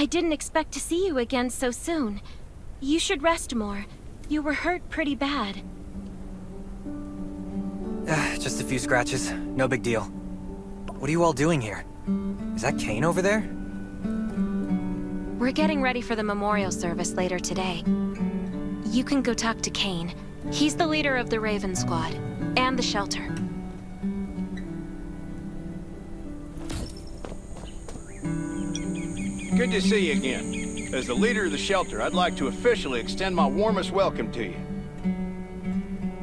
I didn't expect to see you again so soon. You should rest more. You were hurt pretty bad. Just a few scratches. No big deal. What are you all doing here? Is that Kane over there? We're getting ready for the memorial service later today. You can go talk to Kane. He's the leader of the Raven Squad, and the shelter. Good to see you again. As the leader of the shelter, I'd like to officially extend my warmest welcome to you.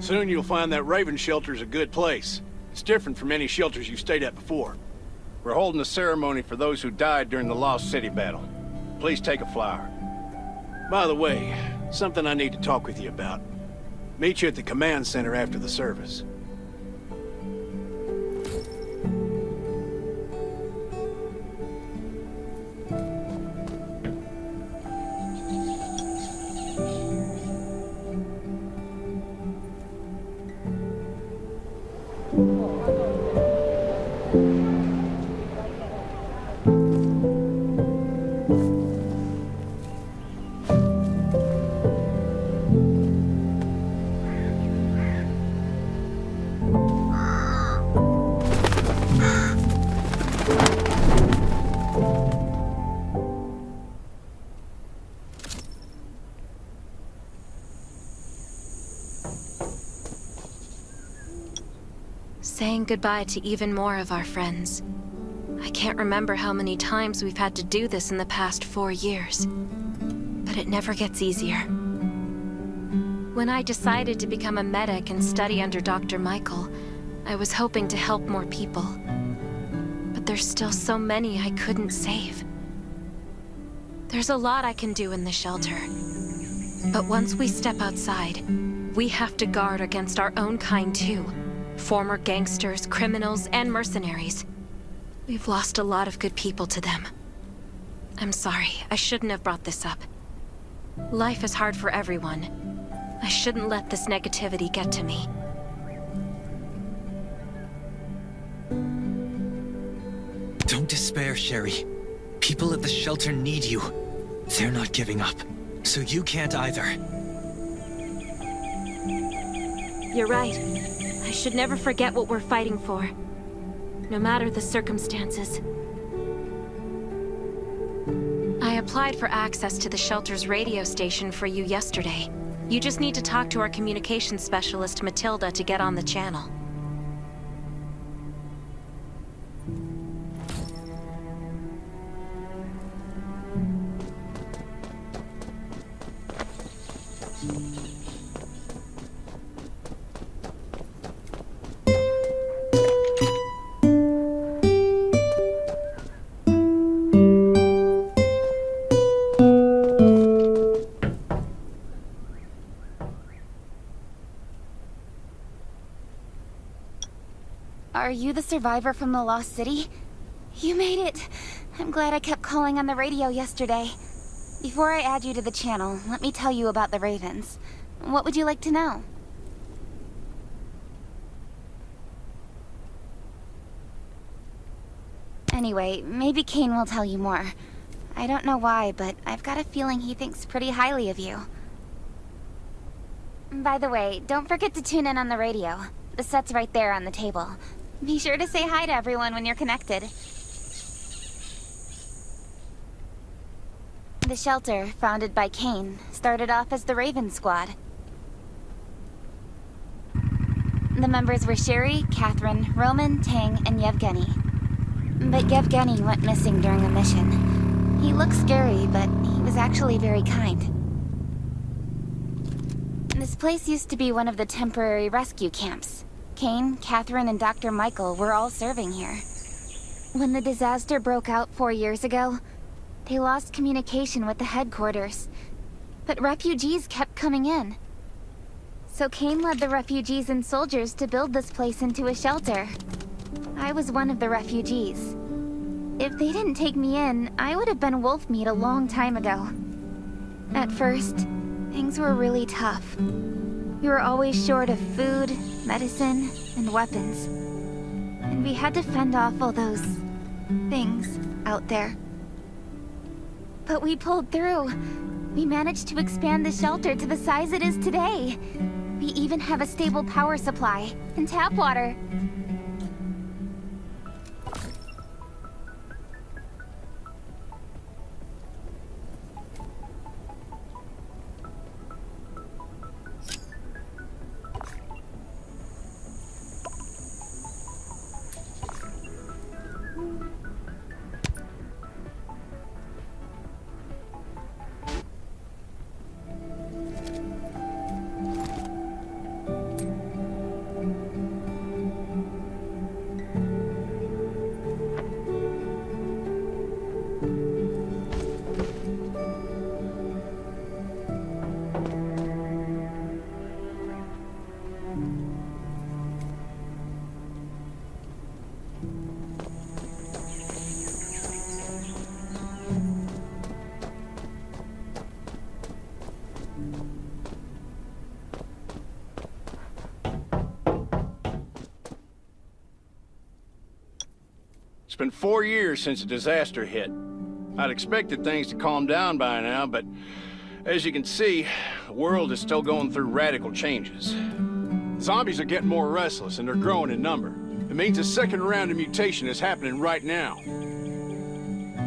Soon you'll find that Raven shelter's a good place. It's different from any shelters you've stayed at before. We're holding a ceremony for those who died during the Lost City battle. Please take a flower. By the way, something I need to talk with you about. Meet you at the command center after the service. Saying goodbye to even more of our friends. I can't remember how many times we've had to do this in the past 4 years. But it never gets easier. When I decided to become a medic and study under Dr. Michael, I was hoping to help more people. But there's still so many I couldn't save. There's a lot I can do in the shelter. But once we step outside, we have to guard against our own kind too. Former gangsters, criminals, and mercenaries. We've lost a lot of good people to them. I'm sorry, I shouldn't have brought this up. Life is hard for everyone. I shouldn't let this negativity get to me. Don't despair, Sherry. People at the shelter need you. They're not giving up, so you can't either. You're right. I should never forget what we're fighting for, no matter the circumstances. I applied for access to the shelter's radio station for you yesterday. You just need to talk to our communications specialist, Matilda, to get on the channel. Are you the survivor from the Lost City? You made it! I'm glad I kept calling on the radio yesterday. Before I add you to the channel, let me tell you about the Ravens. What would you like to know? Anyway, maybe Kane will tell you more. I don't know why, but I've got a feeling he thinks pretty highly of you. By the way, don't forget to tune in on the radio. The set's right there on the table. Be sure to say hi to everyone when you're connected. The shelter, founded by Kane, started off as the Raven Squad. The members were Sherry, Catherine, Roman, Tang, and Yevgeny. But Yevgeny went missing during a mission. He looked scary, but he was actually very kind. This place used to be one of the temporary rescue camps. Kane, Catherine, and Dr. Michael were all serving here. When the disaster broke out 4 years ago, they lost communication with the headquarters. But refugees kept coming in. So Kane led the refugees and soldiers to build this place into a shelter. I was one of the refugees. If they didn't take me in, I would have been wolf meat a long time ago. At first, things were really tough. We were always short of food, medicine, and weapons. And we had to fend off all those things out there. But we pulled through. We managed to expand the shelter to the size it is today. We even have a stable power supply and tap water. It's been 4 years since the disaster hit. I'd expected things to calm down by now, but as you can see, the world is still going through radical changes. Zombies are getting more restless and they're growing in number. It means a second round of mutation is happening right now.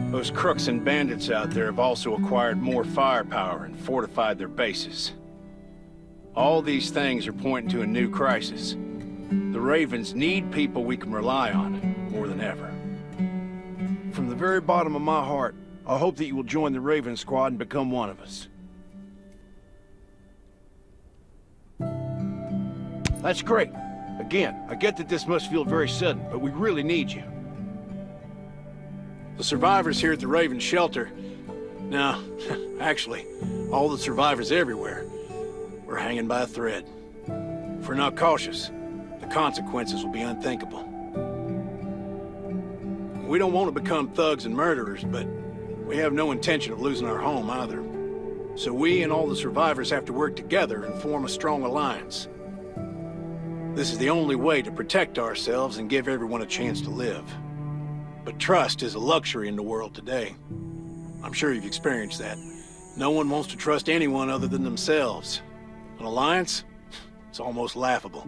Those crooks and bandits out there have also acquired more firepower and fortified their bases. All these things are pointing to a new crisis. The Ravens need people we can rely on, more than ever. From the very bottom of my heart, I hope that you will join the Raven Squad and become one of us. That's great. Again, I get that this must feel very sudden, but we really need you. The survivors here at the Raven Shelter... No, actually, all the survivors everywhere. We're hanging by a thread. If we're not cautious, the consequences will be unthinkable. We don't want to become thugs and murderers, but we have no intention of losing our home either. So we and all the survivors have to work together and form a strong alliance. This is the only way to protect ourselves and give everyone a chance to live. But trust is a luxury in the world today. I'm sure you've experienced that. No one wants to trust anyone other than themselves. An alliance? It's almost laughable.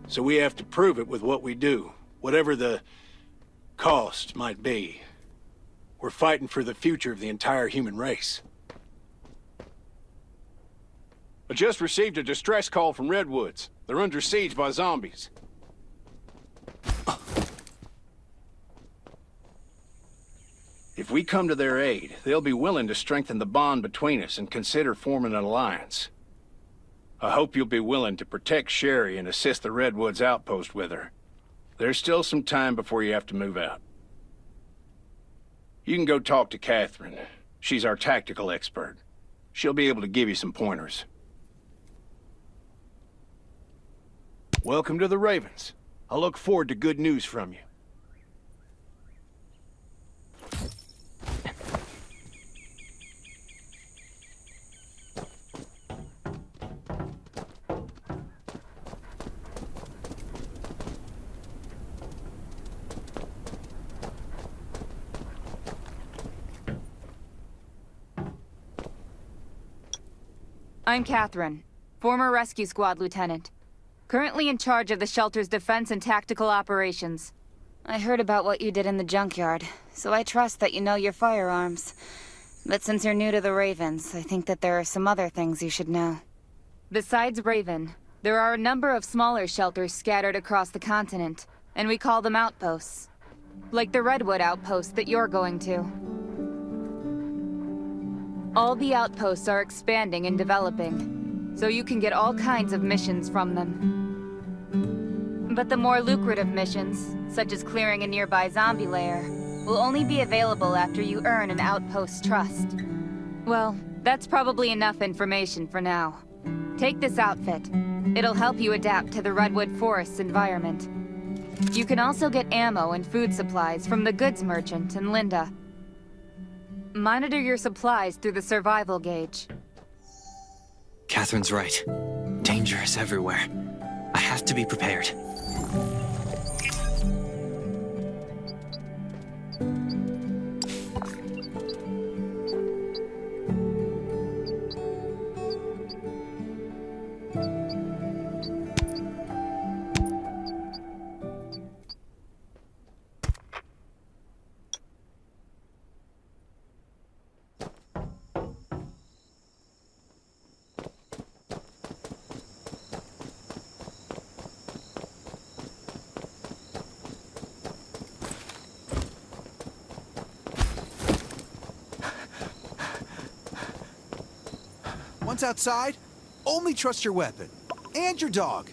So we have to prove it with what we do, whatever the cost might be. We're fighting for the future of the entire human race. I just received a distress call from Redwoods. They're under siege by zombies. If we come to their aid, they'll be willing to strengthen the bond between us and consider forming an alliance. I hope you'll be willing to protect Sherry and assist the Redwoods outpost with her. There's still some time before you have to move out. You can go talk to Catherine. She's our tactical expert. She'll be able to give you some pointers. Welcome to the Ravens. I look forward to good news from you. I'm Catherine, former rescue squad lieutenant. Currently in charge of the shelter's defense and tactical operations. I heard about what you did in the junkyard, so I trust that you know your firearms. But since you're new to the Ravens, I think that there are some other things you should know. Besides Raven, there are a number of smaller shelters scattered across the continent, and we call them outposts. Like the Redwood outpost that you're going to. All the outposts are expanding and developing, so you can get all kinds of missions from them. But the more lucrative missions, such as clearing a nearby zombie lair, will only be available after you earn an outpost's trust. Well, that's probably enough information for now. Take this outfit. It'll help you adapt to the Redwood Forest's environment. You can also get ammo and food supplies from the goods merchant and Linda. Monitor your supplies through the survival gauge. Catherine's right. Danger is everywhere. I have to be prepared. Once outside, only trust your weapon. And your dog.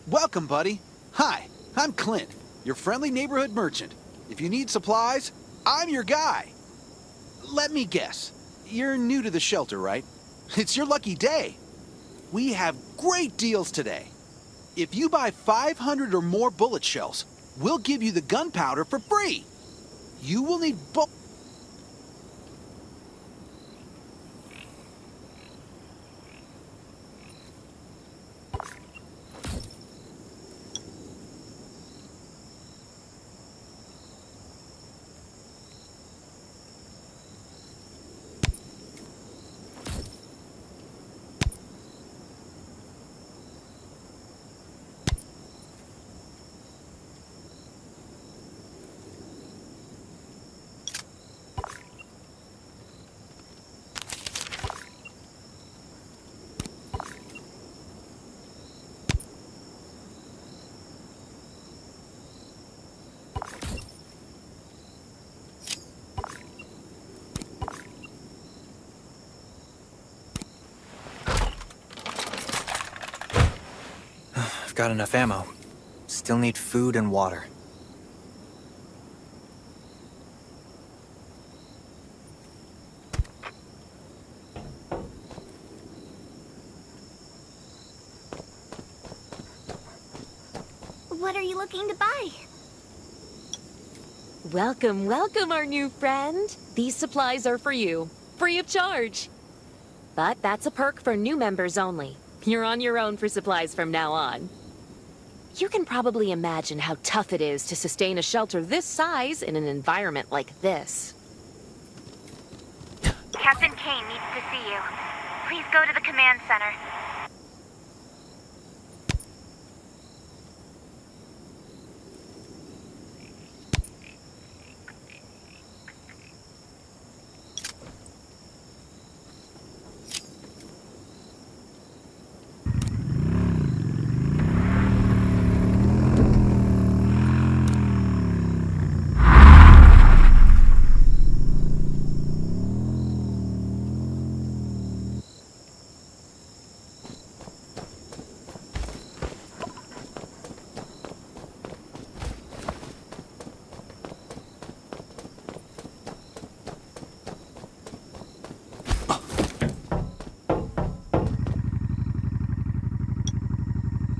Welcome, buddy. Hi, I'm Clint, your friendly neighborhood merchant. If you need supplies, I'm your guy. Let me guess. You're new to the shelter, right? It's your lucky day. We have great deals today. If you buy 500 or more bullet shells, we'll give you the gunpowder for free. You will need I've got enough ammo. Still need food and water. What are you looking to buy? Welcome, welcome, our new friend. These supplies are for you, free of charge. But that's a perk for new members only. You're on your own for supplies from now on. You can probably imagine how tough it is to sustain a shelter this size in an environment like this. Captain Kane needs to see you. Please go to the command center.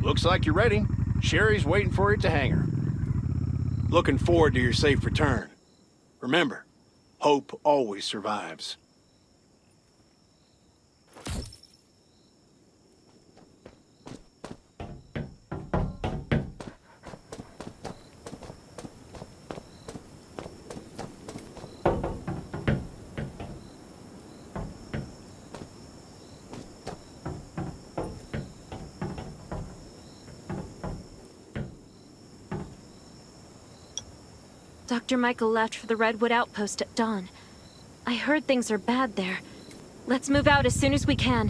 Looks like you're ready. Sherry's waiting for you at the hangar. Looking forward to your safe return. Remember, hope always survives. Dr. Michael left for the Redwood Outpost at dawn. I heard things are bad there. Let's move out as soon as we can.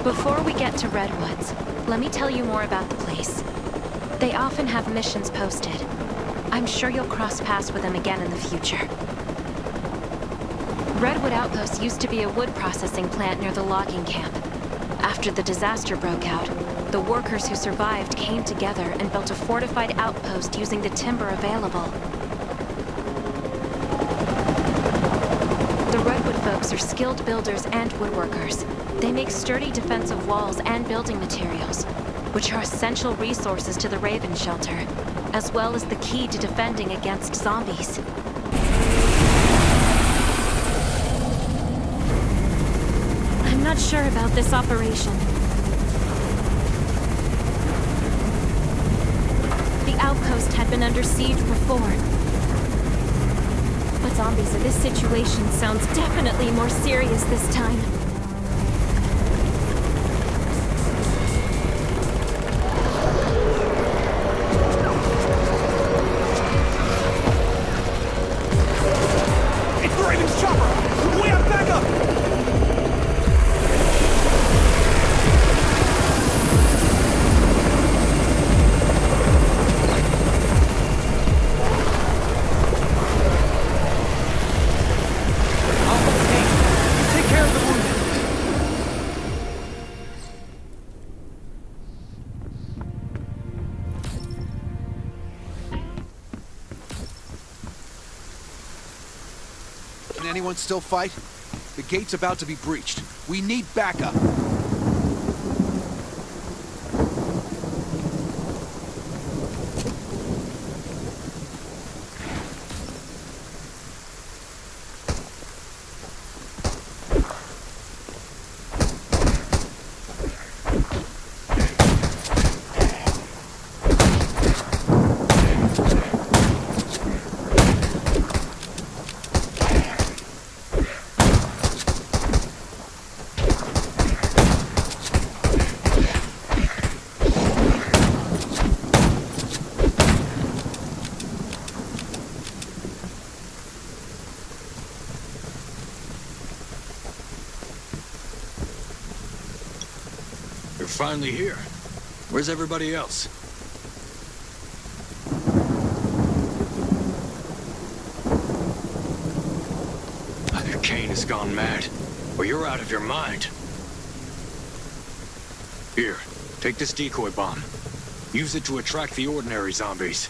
Before we get to Redwoods, let me tell you more about the place. They often have missions posted. I'm sure you'll cross paths with them again in the future. Redwood Outpost used to be a wood processing plant near the logging camp. After the disaster broke out, the workers who survived came together and built a fortified outpost using the timber available. The Redwood folks are skilled builders and woodworkers. They make sturdy defensive walls and building materials, which are essential resources to the Raven Shelter, as well as the key to defending against zombies. I'm not sure about this operation. The outpost had been under siege before. But zombies in this situation sounds definitely more serious this time. It's the Raven's chopper! We have backup! Can anyone still fight? The gate's about to be breached. We need backup. You're finally here. Where's everybody else? Either Kane has gone mad, or you're out of your mind. Here, take this decoy bomb. Use it to attract the ordinary zombies.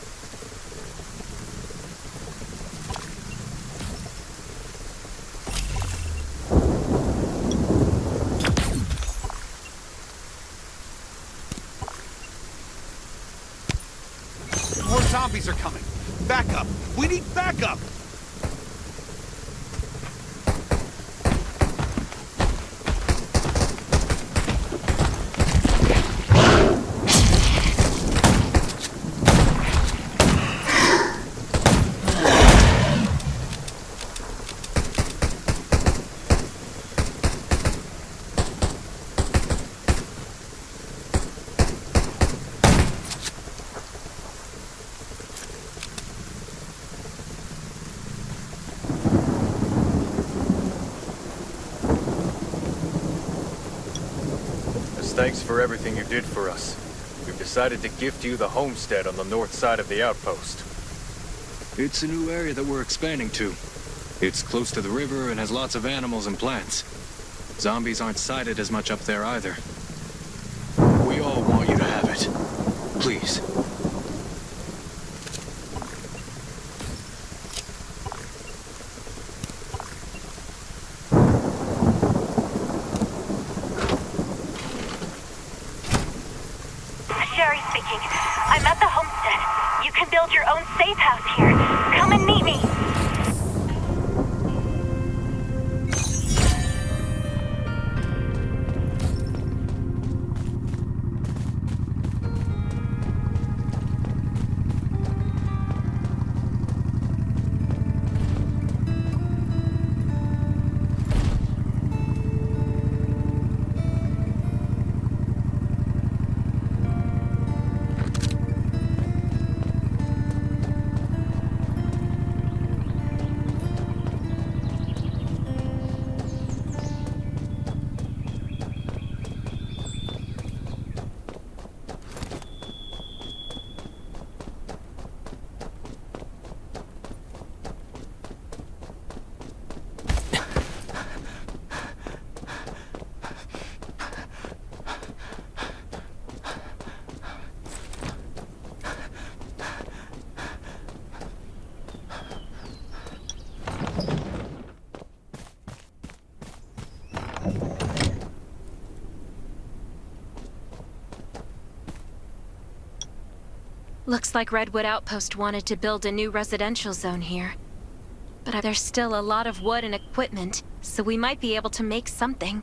More zombies are coming. Backup. We need backup. As thanks for everything you did for us, we've decided to gift you the homestead on the north side of the outpost. It's a new area that we're expanding to. It's close to the river and has lots of animals and plants. Zombies aren't sighted as much up there either. We all want you to have it. Please. Sherry speaking. I'm at the homestead. You can build your own safe house here. Come and meet me. Looks like Redwood Outpost wanted to build a new residential zone here. But there's still a lot of wood and equipment, so we might be able to make something.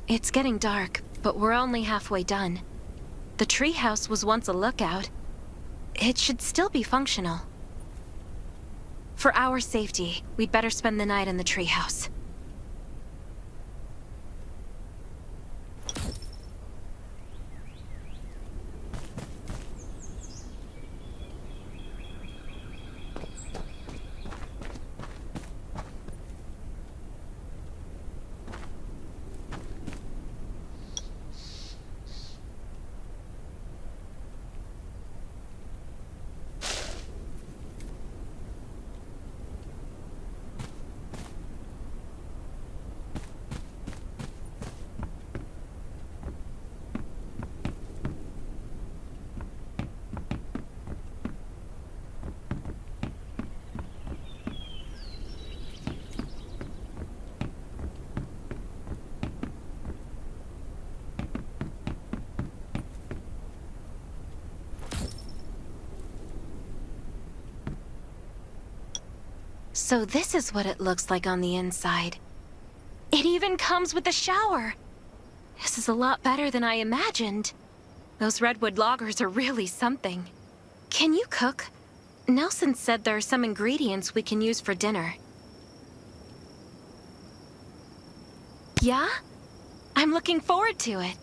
It's getting dark, but we're only halfway done. The treehouse was once a lookout. It should still be functional. For our safety, we'd better spend the night in the treehouse. So this is what it looks like on the inside. It even comes with a shower! This is a lot better than I imagined. Those redwood loggers are really something. Can you cook? Nelson said there are some ingredients we can use for dinner. Yeah? I'm looking forward to it.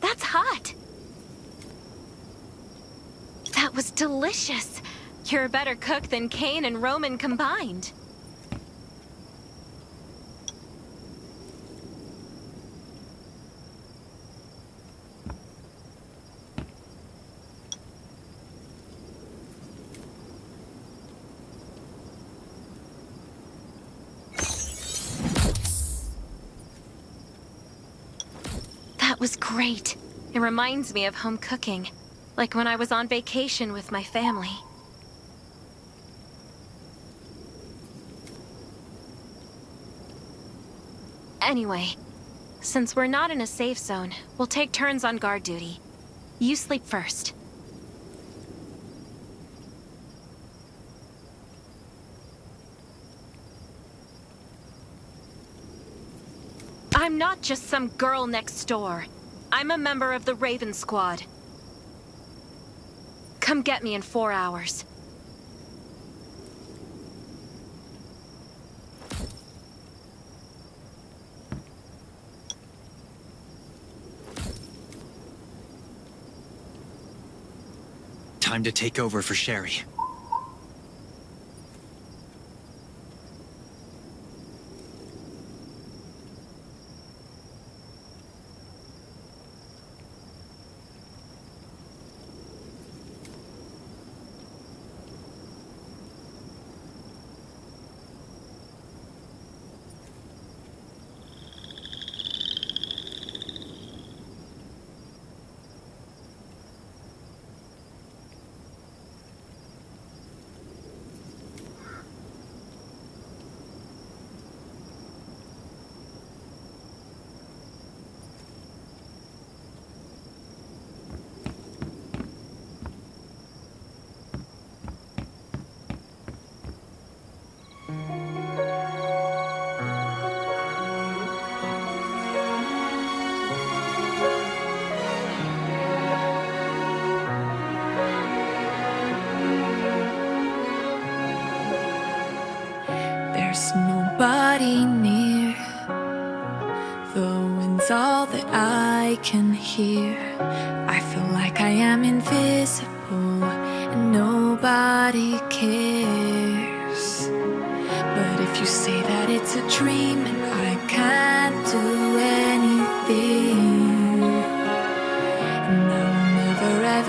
That's hot! That was delicious! You're a better cook than Kane and Roman combined. That was great. It reminds me of home cooking, like when I was on vacation with my family. Anyway, since we're not in a safe zone, we'll take turns on guard duty. You sleep first. I'm not just some girl next door. I'm a member of the Raven Squad. Come get me in 4 hours. Time to take over for Sherry. There's nobody near. The wind's all that I can hear. I feel like I am invisible and nobody cares. But if you say that it's a dream and I can't do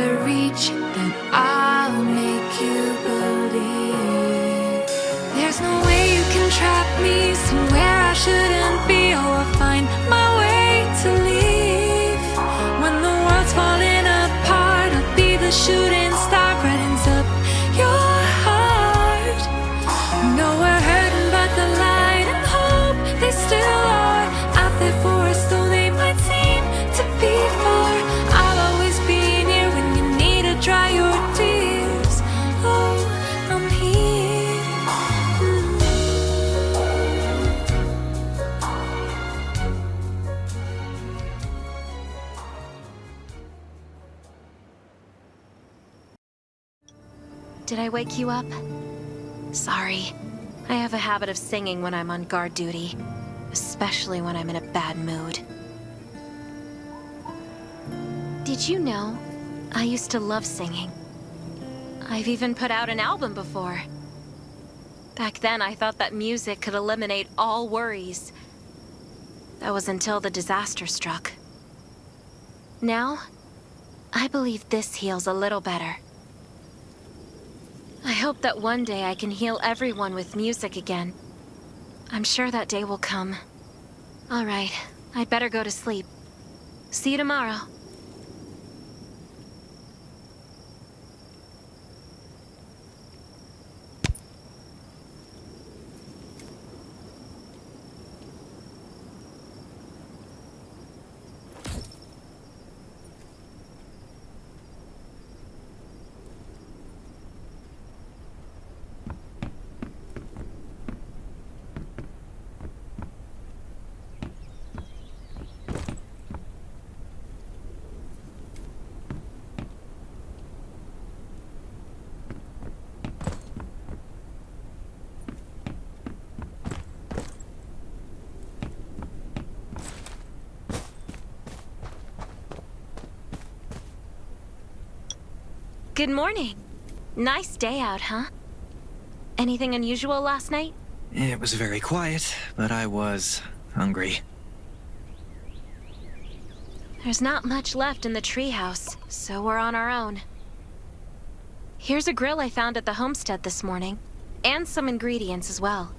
to reach it, then I'll make you believe. There's no way you can trap me somewhere I shouldn't be, or I'll find my way to leave. When the world's falling apart, I'll be the shooting star, brightens up your heart. No, we're hurting, but the light and hope, they still are out there for us, though they might seem to be far. I'll always be near when you need to dry your tears. Oh, I'm here. Did I wake you up? Sorry. I have a habit of singing when I'm on guard duty, especially when I'm in a bad mood. Did you know I used to love singing? I've even put out an album before. Back then, I thought that music could eliminate all worries. That was until the disaster struck. Now, I believe this heals a little better. I hope that one day I can heal everyone with music again. I'm sure that day will come. All right, I'd better go to sleep. See you tomorrow. Good morning. Nice day out, huh? Anything unusual last night? It was very quiet, but I was hungry. There's not much left in the treehouse, so we're on our own. Here's a grill I found at the homestead this morning, and some ingredients as well.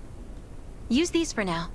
Use these for now.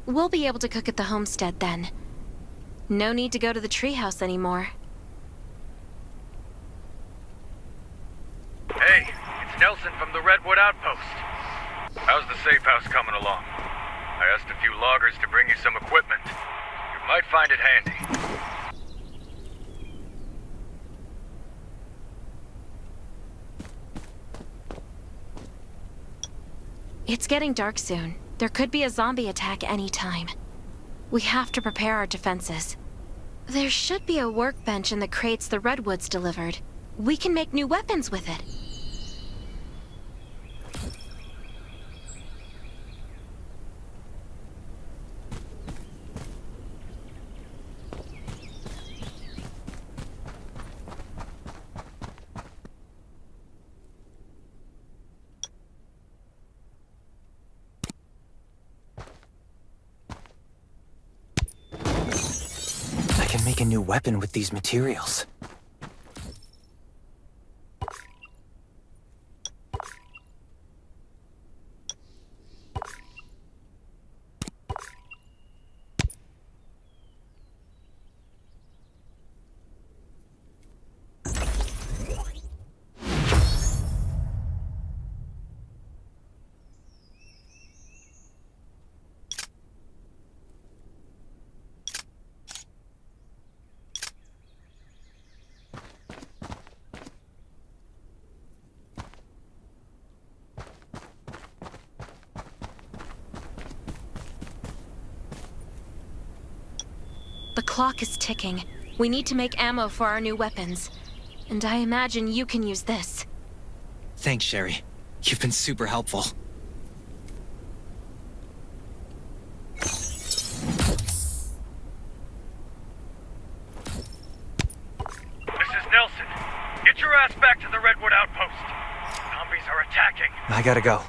We'll be able to cook at the homestead then. No need to go to the treehouse anymore. Hey, it's Nelson from the Redwood Outpost. How's the safe house coming along? I asked a few loggers to bring you some equipment. You might find it handy. It's getting dark soon. There could be a zombie attack any time. We have to prepare our defenses. There should be a workbench in the crates the Redwoods delivered. We can make new weapons with it. I can make a new weapon with these materials. The clock is ticking. We need to make ammo for our new weapons. And I imagine you can use this. Thanks, Sherry. You've been super helpful. This is Nelson. Get your ass back to the Redwood Outpost. Zombies are attacking. I gotta go.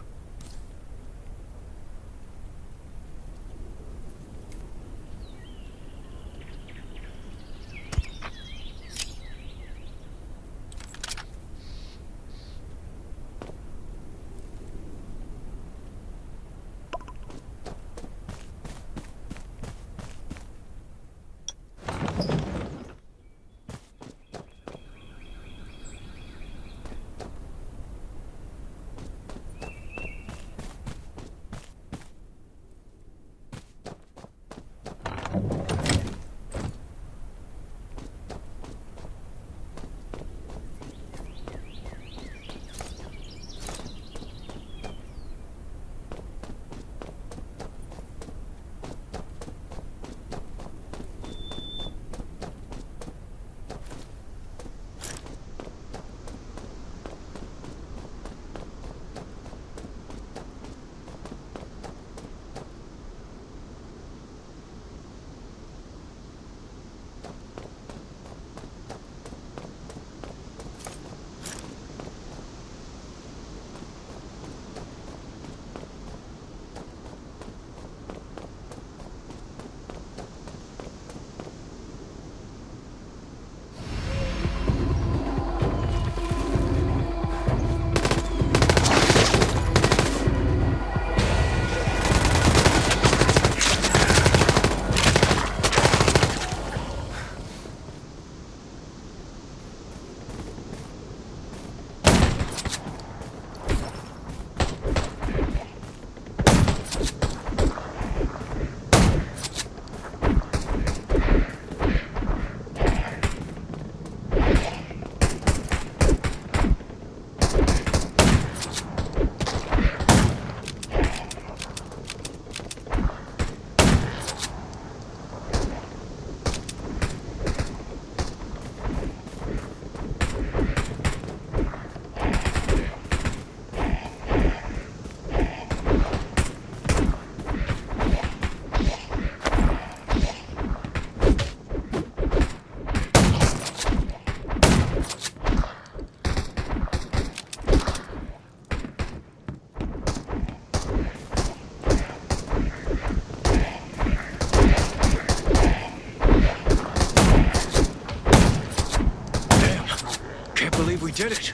We did it!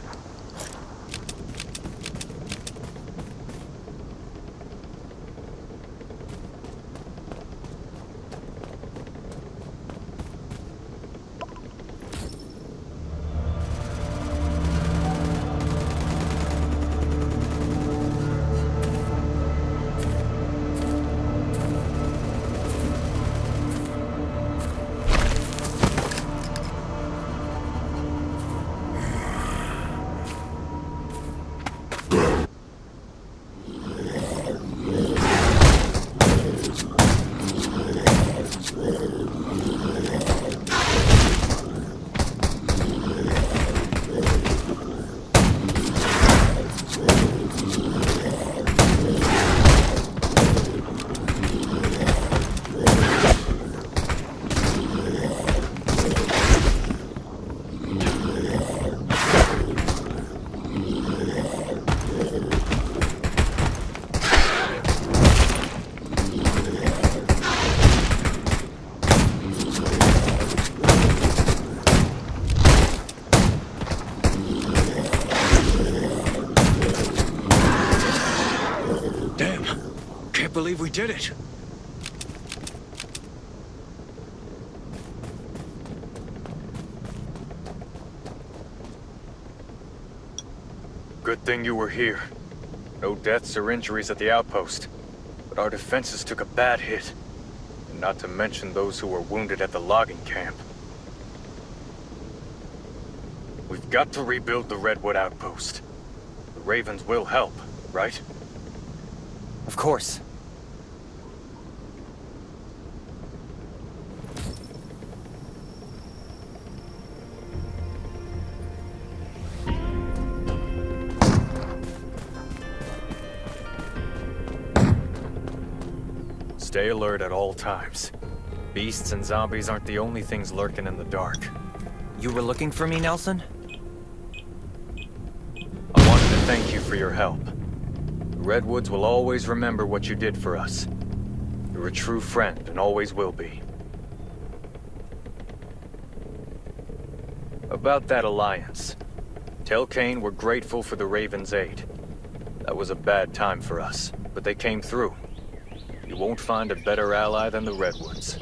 Believe we did it. Good thing you were here. No deaths or injuries at the outpost. But our defenses took a bad hit. And not to mention those who were wounded at the logging camp. We've got to rebuild the Redwood Outpost. The Ravens will help, right? Of course. Stay alert at all times. Beasts and zombies aren't the only things lurking in the dark. You were looking for me, Nelson? I wanted to thank you for your help. The Redwoods will always remember what you did for us. You're a true friend and always will be. About that alliance. Tell Kane we're grateful for the Raven's aid. That was a bad time for us, but they came through. You won't find a better ally than the Redwoods.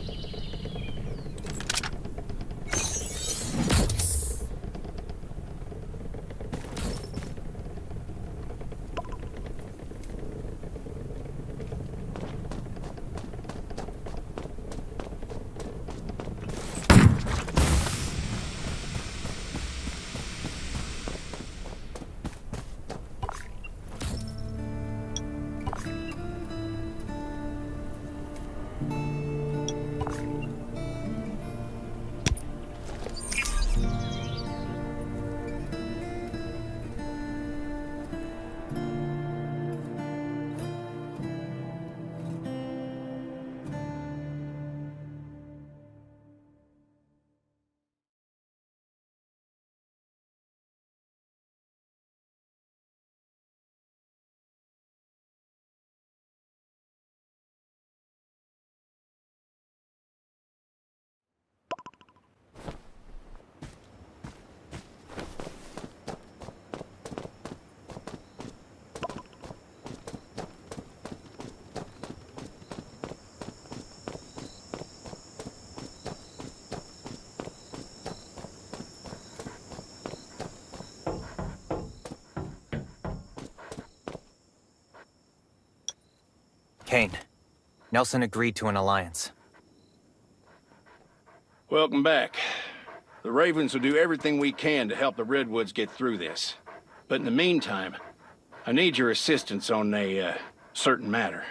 Kane, Nelson agreed to an alliance. Welcome back. The Ravens will do everything we can to help the Redwoods get through this. But in the meantime, I need your assistance on a certain matter.